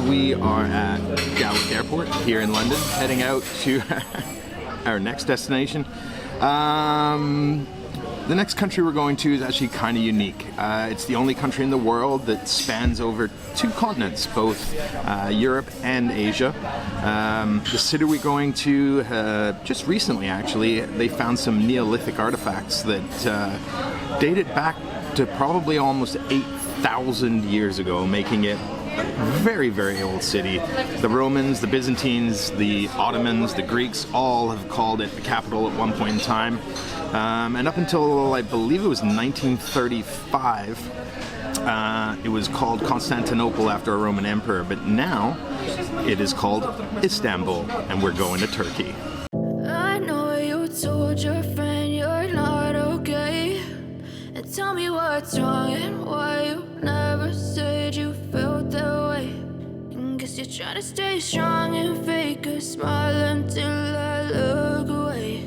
we are at Gatwick Airport here in London, heading out to our next destination. The next country we're going to is actually kind of unique. It's the only country in the world that spans over two continents, both Europe and Asia. The city we're going to, just recently actually, they found some Neolithic artifacts that dated back to probably almost 8,000 years ago, making it a very, very old city. The Romans, the Byzantines, the Ottomans, the Greeks all have called it the capital at one point in time. And up until, I believe it was 1935, it was called Constantinople after a Roman emperor, but now it is called Istanbul, and we're going to Turkey. I know you told your friend you're not okay, and tell me what's wrong and why you never said you felt that way. And guess you're trying to stay strong and fake a smile until I look away.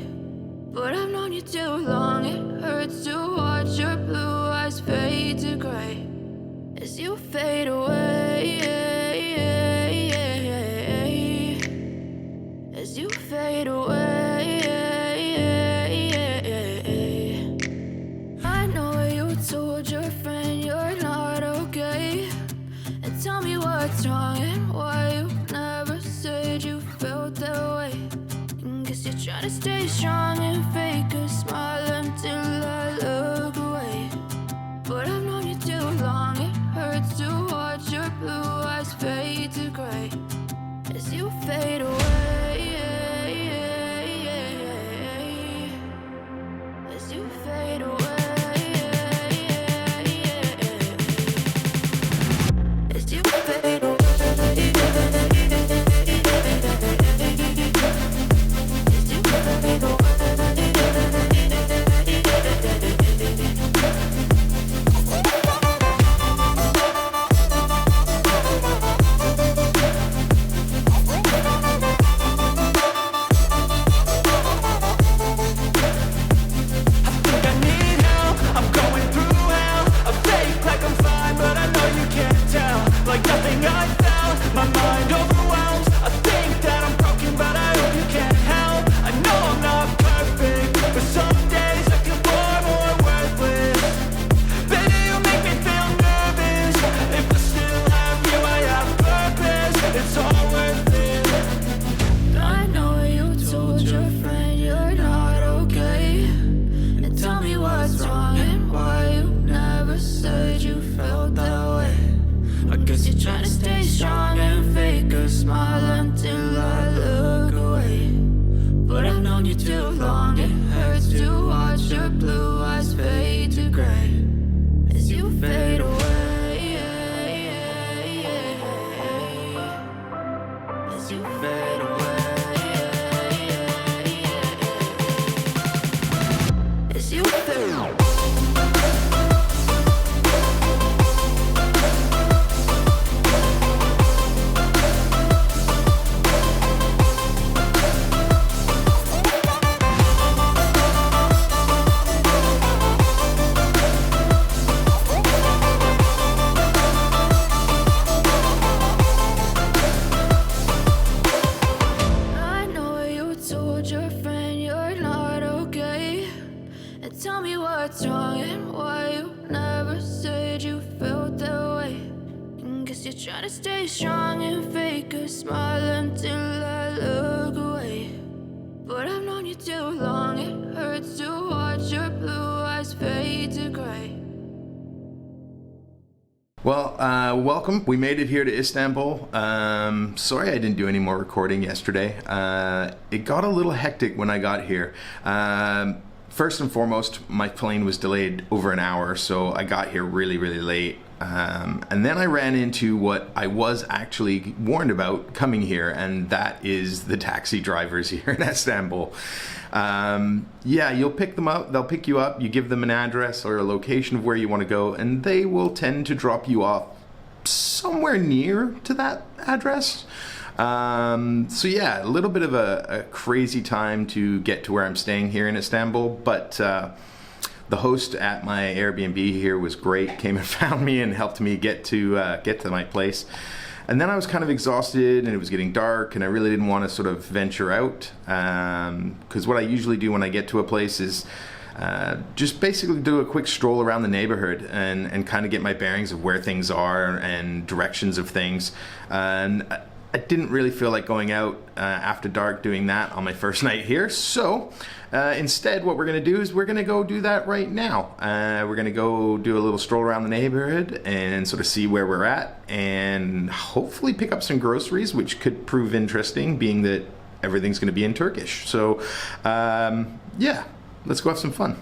But I've known you too long, it hurts to watch your blue eyes fade to gray as you fade away, as you fade away. I know you told your friend you're not okay, and tell me what's wrong and why you never said you felt that way. Guess you're trying to stay strong and fake a smile until I look away. But I've known you too long, it hurts to watch your blue eyes fade to gray as you fade away, as you fade away, as you fade away. Well, welcome. We made it here to Istanbul. Sorry I didn't do any more recording yesterday. It got a little hectic when I got here. First and foremost, my plane was delayed over an hour, so I got here really, really late. And then I ran into what I was actually warned about coming here, and that is the taxi drivers here in Istanbul. Yeah, you'll pick them up, they'll pick you up, you give them an address or a location of where you want to go, and they will tend to drop you off somewhere near to that address. So yeah, a little bit of a crazy time to get to where I'm staying here in Istanbul, but the host at my Airbnb here was great, came and found me and helped me get to my place. And then I was kind of exhausted and it was getting dark and I really didn't want to sort of venture out, because what I usually do when I get to a place is just basically do a quick stroll around the neighborhood and kind of get my bearings of where things are and directions of things. And I didn't really feel like going out after dark doing that on my first night here. So instead what we're going to do is we're going to go do that right now. We're going to go do a little stroll around the neighborhood and sort of see where we're at and hopefully pick up some groceries, which could prove interesting being that everything's going to be in Turkish. So yeah, let's go have some fun.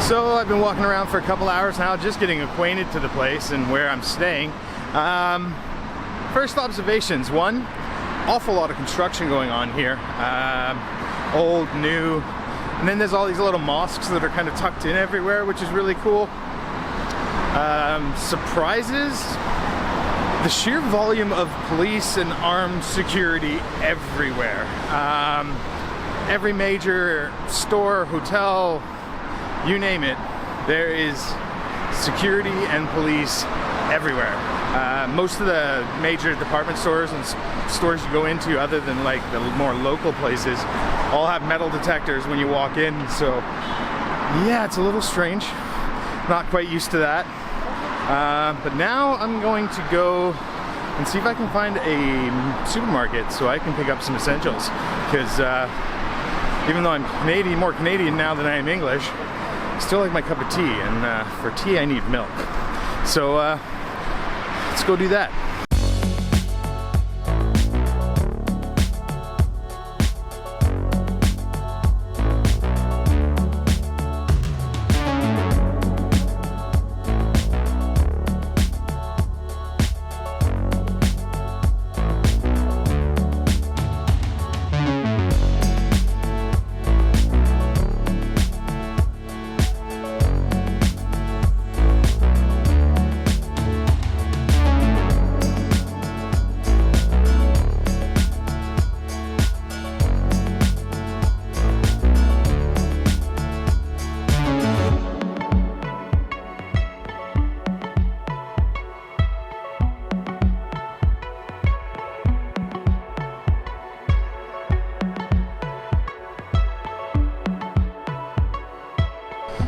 So I've been walking around for a couple hours now, just getting acquainted to the place and where I'm staying. First observations: one, awful lot of construction going on here, old, new, and then there's all these little mosques that are kind of tucked in everywhere, which is really cool. Surprises: the sheer volume of police and armed security everywhere. Every major store, hotel, you name it, there is security and police everywhere. Most of the major department stores and stores you go into, other than like the more local places, all have metal detectors when you walk in. So yeah, it's a little strange. Not quite used to that. But now I'm going to go and see if I can find a supermarket so I can pick up some essentials. Because even though I'm Canadian, more Canadian now than I am English, I still like my cup of tea, and for tea I need milk. So let's go do that.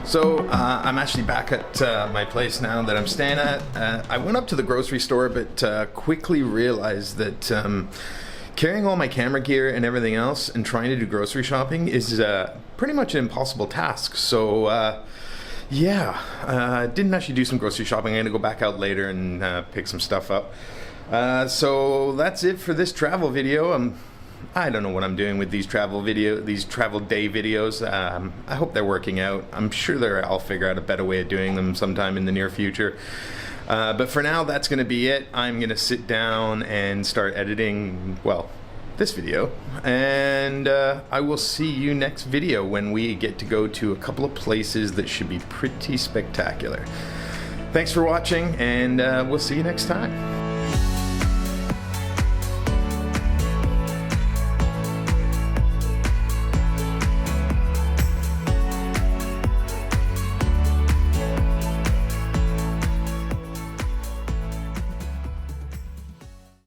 So I'm actually back at my place now that I'm staying at. I went up to the grocery store, but quickly realized that carrying all my camera gear and everything else and trying to do grocery shopping is pretty much an impossible task. So yeah, I didn't actually do some grocery shopping. I'm gonna go back out later and pick some stuff up. So that's it for this travel video. I don't know what I'm doing with these travel day videos. I hope they're working out. I'm sure I'll figure out a better way of doing them sometime in the near future. But for now, that's going to be it. I'm going to sit down and start editing, well, this video. And I will see you next video when we get to go to a couple of places that should be pretty spectacular. Thanks for watching, and we'll see you next time.